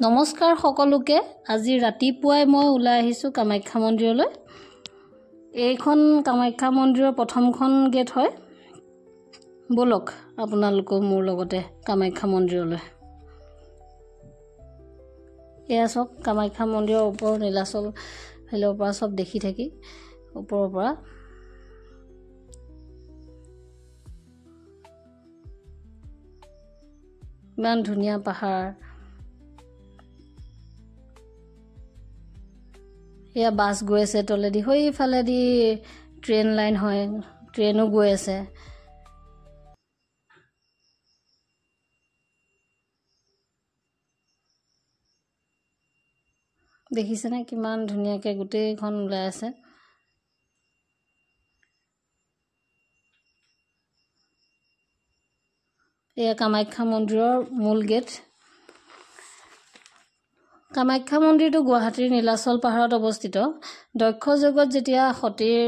নমস্কাৰ সকলোকে। আজি ৰাতিপুৱাই মই ওলাই আহিছোঁ কামাখ্যা মন্দিৰলৈ। এইখন কামাখ্যা মন্দিৰৰ প্ৰথমখন গেট হয়। বলক আপোনালোকো মোৰ লগতে কামাখ্যা মন্দিৰলৈ। এয়া চাওক কামাখ্যা মন্দিৰৰ ওপৰৰ নীলাচল ফালৰ পৰা চব দেখি থাকি ওপৰৰ পৰা ইমান ধুনীয়া পাহাৰ। এয়া বাছ গৈ আছে তলেদি, সেইফালেদি ট্ৰেইন লাইন হয়, ট্ৰেইনো গৈ আছে। দেখিছেনে কিমান ধুনীয়াকৈ গোটেইখন ওলাই আছে। এয়া কামাখ্যা মন্দিৰৰ মূল গেট। কামাখ্যা মন্দিৰটো গুৱাহাটীৰ নীলাচল পাহাৰত অৱস্থিত। দক্ষ যুগত যেতিয়া সতীৰ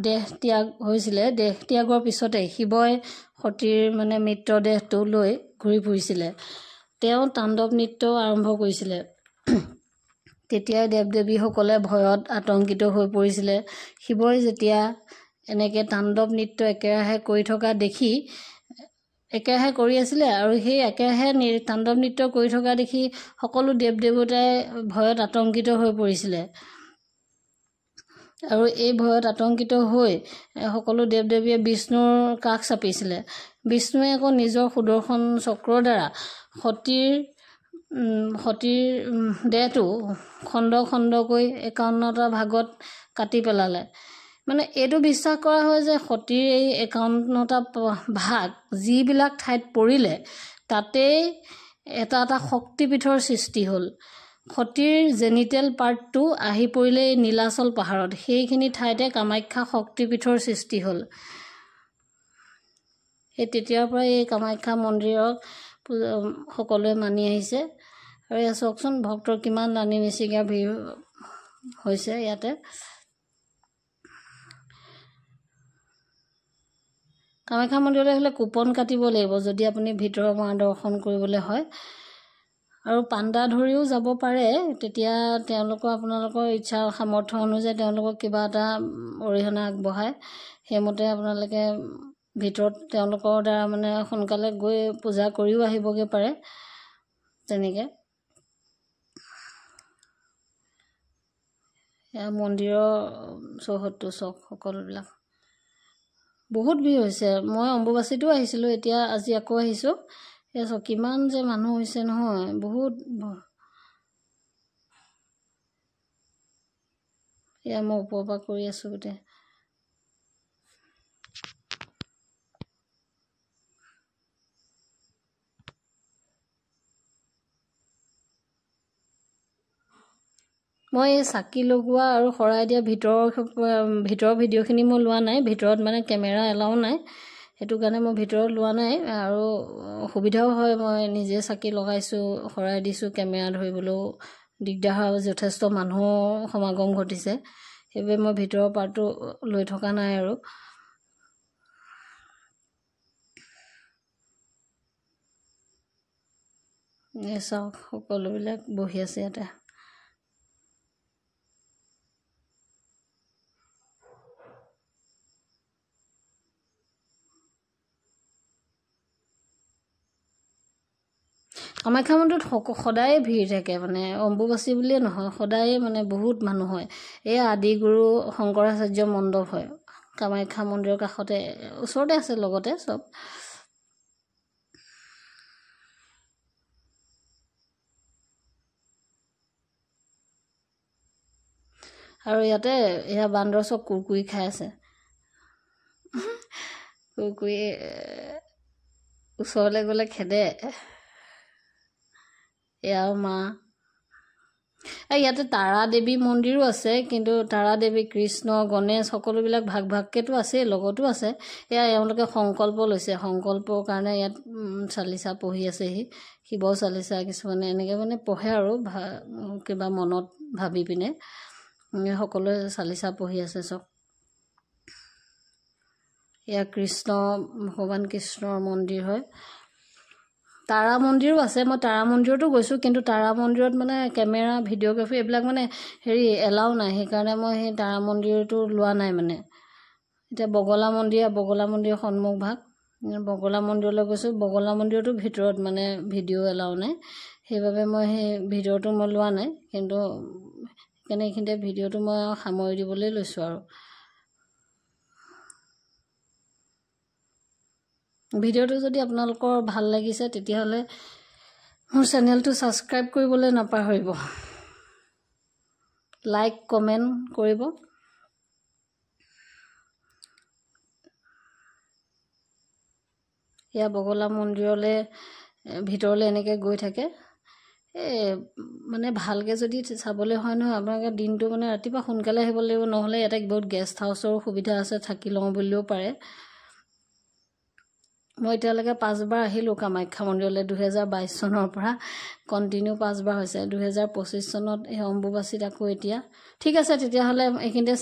দেহ ত্যাগ হৈছিলে, দেহ ত্যাগৰ পিছতে শিৱই সতীৰ মৃতদেহটো লৈ ঘূৰি ফুৰিছিলে। তেওঁ তাণ্ডৱ নৃত্য আৰম্ভ কৰিছিলে। তেতিয়াই দেৱ দেৱীসকলে ভয়ত আতংকিত হৈ পৰিছিলে। শিৱই যেতিয়া এনেকৈ তাণ্ডৱ নৃত্য একেৰাহে কৰি থকা দেখি একেৰাহে কৰি আছিলে আৰু সেই একেৰাহে তাণ্ডৱ নৃত্য কৰি থকা দেখি সকলো দেৱ দেৱতাই ভয়ত আতংকিত হৈ পৰিছিলে। আৰু এই ভয়ত আতংকিত হৈ সকলো দেৱ দেৱীয়ে বিষ্ণুৰ কাষ চাপিছিলে। বিষ্ণুৱে আকৌ নিজৰ সুদৰ্শন চক্ৰৰ দ্বাৰা সতীৰ দেহটো খণ্ড খণ্ডকৈ 51টা ভাগত কাটি পেলালে। এইটো বিশ্বাস কৰা হয় যে সতীৰ এই 51টা ভাগ যিবিলাক ঠাইত পৰিলে তাতেই এটা এটা শক্তিপীঠৰ সৃষ্টি হ'ল। সতীৰ জেনিটেল পাৰ্টটো আহি পৰিলে এই নীলাচল পাহাৰত, সেইখিনি ঠাইতে কামাখ্যা শক্তিপীঠৰ সৃষ্টি হ'ল। সেই তেতিয়াৰ পৰা এই কামাখ্যা মন্দিৰক সকলোৱে মানি আহিছে। আৰু এয়া চাওকচোন ভক্তৰ কিমান নানি নিচিগা ভিৰ হৈছে ইয়াতে। কামাখ্যা মন্দিৰলৈ হ'লে কুপন কাটিব লাগিব যদি আপুনি ভিতৰৰ মা দৰ্শন কৰিবলৈ হয়। আৰু পাণ্ডা ধৰিও যাব পাৰে, তেতিয়া আপোনালোকৰ ইচ্ছা সামৰ্থ্য অনুযায়ী তেওঁলোকক কিবা এটা অৰিহণা আগবঢ়ায়। সেইমতে আপোনালোকে ভিতৰত তেওঁলোকৰ দ্বাৰা সোনকালে গৈ পূজা কৰিও আহিবগৈ পাৰে। তেনেকৈ এয়া মন্দিৰৰ চৌহদটো চাওক, সকলোবিলাক বহুত ভিৰ হৈছে। মই অম্বুবাচীতো আহিছিলোঁ, এতিয়া আজি আকৌ আহিছোঁ। এয়া চাওক কিমান যে মানুহ হৈছে নহয়, বহুত। এয়া মই ওপৰৰ পৰা কৰি আছোঁ গোটেই। মই এই চাকি লগোৱা আৰু শৰাই দিয়া ভিতৰৰ ভিডিঅ'খিনি মই লোৱা নাই। ভিতৰত কেমেৰা এলাও নাই, সেইটো কাৰণে মই ভিতৰত লোৱা নাই। আৰু অসুবিধাও হয়, মই নিজে চাকি লগাইছোঁ, শৰাই দিছোঁ, কেমেৰা ধৰিবলৈও দিগদাৰ হয়। যথেষ্ট মানুহৰ সমাগম ঘটিছে, সেইবাবে মই ভিতৰৰ পাৰ্টটো লৈ থকা নাই। আৰু এই চাওক সকলোবিলাক বহি আছে ইয়াতে। কামাখ্যা মন্দিৰত সদায়ে ভিৰ থাকে, অম্বুবাচী বুলিয়ে নহয়, সদায়ে বহুত মানুহ হয়। এই আদিগুৰু শংকৰাচাৰ্য মণ্ডপ হয় কামাখ্যা মন্দিৰৰ কাষতে, ওচৰতে আছে লগতে চব। আৰু ইয়াতে এয়া বান্দৰ চব কুৰকুৰি খাই আছে। কুৰকুৰি ওচৰলৈ গ'লে খেদে। এয়াও মা। ইয়াতে তাৰা দেৱী মন্দিৰো আছে, কিন্তু তাৰা দেৱী, কৃষ্ণ, গণেশ সকলোবিলাক ভাগ ভাগকেতো আছেই, লগতো আছে। এয়া এওঁলোকে সংকল্প লৈছে, সংকল্পৰ কাৰণে ইয়াত চালিচা পঢ়ি আছেহি। শিৱ চালিচা কিছুমানে এনেকৈ পঢ়ে আৰু কিবা মনত ভাবি পিনে সকলোৱে চালিচা পঢ়ি আছে চব। এয়া ভগৱান কৃষ্ণৰ মন্দিৰ হয়। তাৰা মন্দিৰো আছে মই তাৰা মন্দিৰতো গৈছোঁ কিন্তু তাৰা মন্দিৰত মানে কেমেৰা ভিডিঅ'গ্ৰাফী এইবিলাক মানে হেৰি এলাও নাই সেইকাৰণে মই সেই তাৰা মন্দিৰটো লোৱা নাই মানে এতিয়া বগলা মন্দিৰৰ সন্মুখ ভাগ বগলা মন্দিৰলৈ গৈছোঁ বগলা মন্দিৰতো ভিতৰত মানে ভিডিঅ' এলাও নাই সেইবাবে মই সেই ভিডিঅ'টো মই লোৱা নাই কিন্তু সেইকাৰণে এইখিনিতে ভিডিঅ'টো মই সামৰি দিবলৈ লৈছোঁ আৰু ভিডিঅ'টো যদি আপোনালোকৰ ভাল লাগিছে তেতিয়াহ'লে মোৰ চেনেলটো ছাবস্ক্ৰাইব কৰিবলৈ নাপাহৰিব লাইক কমেণ্ট কৰিব এয়া বগলা মন্দিৰলৈ ভিতৰলৈ এনেকৈ গৈ থাকে মানে ভালকৈ যদি চাবলৈ হয় নহয় আপোনালোকে দিনটো মানে ৰাতিপুৱা সোনকালে আহিব লাগিব নহ'লে ইয়াতে বহুত গেষ্ট হাউচৰো সুবিধা আছে থাকি লওঁ বুলিও পাৰে মই এতিয়ালৈকে 5 বাৰ আহিলোঁ কামাখ্যা মন্দিৰলৈ 2022 চনৰ পৰা কণ্টিনিউ 5 বাৰ হৈছে 2025 চনত এই অম্বুবাচীত আকৌ এতিয়া ঠিক আছে তেতিয়াহ'লে এইখিনিতে